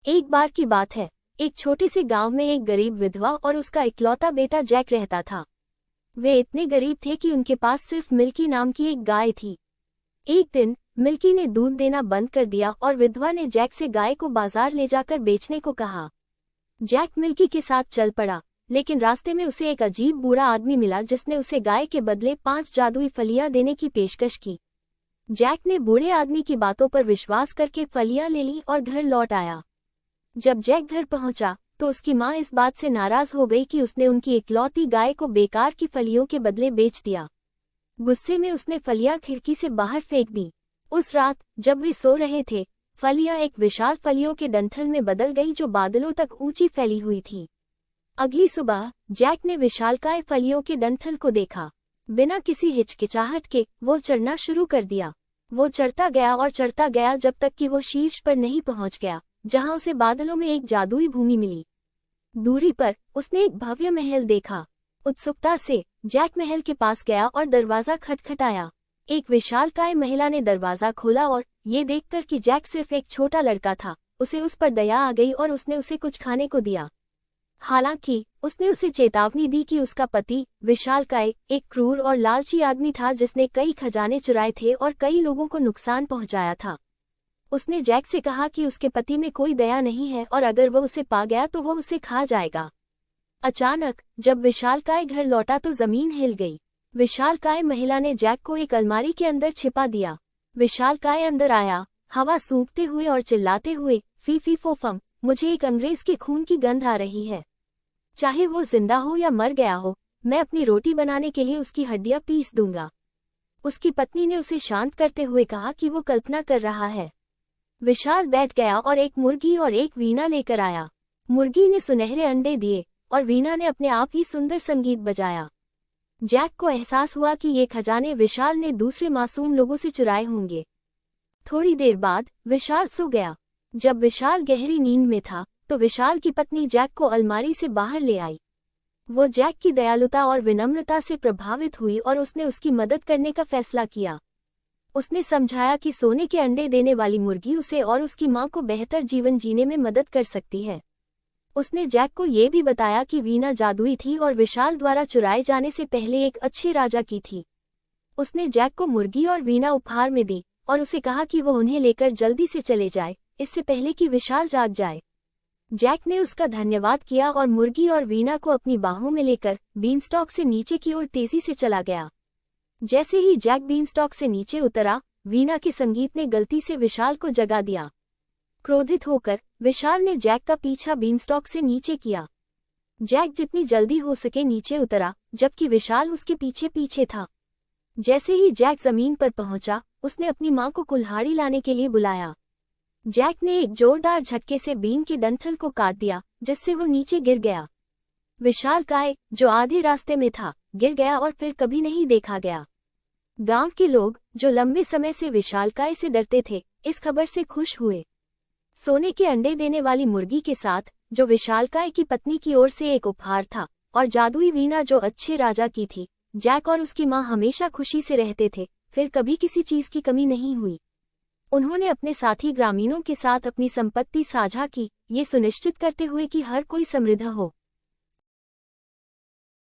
एक बार की बात है, एक छोटे से गांव में एक गरीब विधवा और उसका इकलौता बेटा जैक रहता था। वे इतने गरीब थे कि उनके पास सिर्फ मिल्की नाम की एक गाय थी। एक दिन मिल्की ने दूध देना बंद कर दिया और विधवा ने जैक से गाय को बाजार ले जाकर बेचने को कहा। जैक मिल्की के साथ चल पड़ा, लेकिन रास्ते में उसे एक अजीब बूढ़ा आदमी मिला जिसने उसे गाय के बदले 5 जादुई फलियां देने की पेशकश की। जैक ने बूढ़े आदमी की बातों पर विश्वास करके फलियां ले ली और घर लौट आया। जब जैक घर पहुंचा तो उसकी मां इस बात से नाराज हो गई कि उसने उनकी इकलौती गाय को बेकार की फलियों के बदले बेच दिया। गुस्से में उसने फलियां खिड़की से बाहर फेंक दी। उस रात जब वे सो रहे थे, फलियां एक विशाल फलियों के डंठल में बदल गई जो बादलों तक ऊंची फैली हुई थी। अगली सुबह जैक ने विशालकाय फलियों के डंठल को देखा। बिना किसी हिचकिचाहट के वो चढ़ना शुरू कर दिया। वो चढ़ता गया और चढ़ता गया जब तक कि वो शीर्ष पर नहीं पहुंच गया, जहां उसे बादलों में एक जादुई भूमि मिली। दूरी पर उसने एक भव्य महल देखा। उत्सुकता से जैक महल के पास गया और दरवाजा खटखटाया। एक विशालकाय महिला ने दरवाजा खोला और ये देखकर कि जैक सिर्फ एक छोटा लड़का था, उसे उस पर दया आ गई और उसने उसे कुछ खाने को दिया। हालांकि उसने उसे चेतावनी दी कि उसका पति विशालकाय एक क्रूर और लालची आदमी था जिसने कई खजाने चुराए थे और कई लोगों को नुकसान पहुंचाया था। उसने जैक से कहा कि उसके पति में कोई दया नहीं है और अगर वो उसे पा गया तो वो उसे खा जाएगा। अचानक जब विशालकाय घर लौटा तो जमीन हिल गई। विशालकाय महिला ने जैक को एक अलमारी के अंदर छिपा दिया। विशालकाय अंदर आया, हवा सूंघते हुए और चिल्लाते हुए, फी फी फोफम, मुझे एक अंग्रेज के खून की गंध आ रही है। चाहे वो जिंदा हो या मर गया हो, मैं अपनी रोटी बनाने के लिए उसकी हड्डियां पीस दूंगा। उसकी पत्नी ने उसे शांत करते हुए कहा कि वो कल्पना कर रहा है। विशाल बैठ गया और एक मुर्गी और एक वीणा लेकर आया। मुर्गी ने सुनहरे अंडे दिए और वीणा ने अपने आप ही सुंदर संगीत बजाया। जैक को एहसास हुआ कि ये खजाने विशाल ने दूसरे मासूम लोगों से चुराए होंगे। थोड़ी देर बाद विशाल सो गया। जब विशाल गहरी नींद में था तो विशाल की पत्नी जैक को अलमारी से बाहर ले आई। वो जैक की दयालुता और विनम्रता से प्रभावित हुई और उसने उसकी मदद करने का फैसला किया। उसने समझाया कि सोने के अंडे देने वाली मुर्गी उसे और उसकी मां को बेहतर जीवन जीने में मदद कर सकती है। उसने जैक को ये भी बताया कि वीणा जादुई थी और विशाल द्वारा चुराए जाने से पहले एक अच्छे राजा की थी। उसने जैक को मुर्गी और वीणा उपहार में दी और उसे कहा कि वो उन्हें लेकर जल्दी से चले जाए, इससे पहले कि विशाल जाग जाए। जैक ने उसका धन्यवाद किया और मुर्गी और वीणा को अपनी बाहों में लेकर बीनस्टॉक से नीचे की ओर तेजी से चला गया। जैसे ही जैक बीनस्टॉक से नीचे उतरा, वीणा के संगीत ने गलती से विशाल को जगा दिया। क्रोधित होकर विशाल ने जैक का पीछा बीनस्टॉक से नीचे किया। जैक जितनी जल्दी हो सके नीचे उतरा, जबकि विशाल उसके पीछे पीछे था। जैसे ही जैक जमीन पर पहुंचा, उसने अपनी मां को कुल्हाड़ी लाने के लिए बुलाया। जैक ने एक जोरदार झटके से बीन के डंठल को काट दिया, जिससे वो नीचे गिर गया। विशालकाय, जो आधे रास्ते में था, गिर गया और फिर कभी नहीं देखा गया। गांव के लोग, जो लंबे समय से विशालकाय से डरते थे, इस खबर से खुश हुए। सोने के अंडे देने वाली मुर्गी के साथ, जो विशालकाय की पत्नी की ओर से एक उपहार था, और जादुई वीणा जो अच्छे राजा की थी, जैक और उसकी मां हमेशा खुशी से रहते थे। फिर कभी किसी चीज की कमी नहीं हुई। उन्होंने अपने साथी ग्रामीणों के साथ अपनी संपत्ति साझा की, ये सुनिश्चित करते हुए कि हर कोई समृद्ध हो।